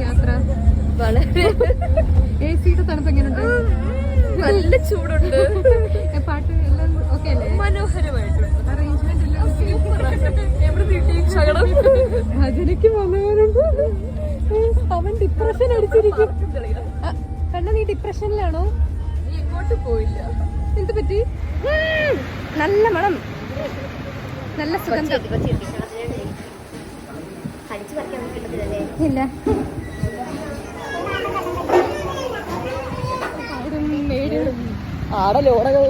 യാത്ര വളരെ AC-യുടെ തണുപ്പ് എങ്ങനെയുണ്ട്? നല്ല ചൂടുണ്ട്. പാട്ട് എല്ലാം ഓക്കെ അല്ലേ? മനോഹരമായിട്ടുണ്ട്. അറേഞ്ച്മെന്റ് എല്ലാം ഭജനയ്ക്ക് വന്നവരുണ്ട്. അവൻ ഡിപ്രഷൻ അടിച്ചിരിക്കും. കണ്ണ നീ ഡിപ്രഷനിലാണോ? എങ്ങോട്ട് പോയില്ല. എന്ത് പറ്റി? നല്ല മണം, നല്ല സുഗന്ധം. ഇല്ല ആടെ ലോടകൾ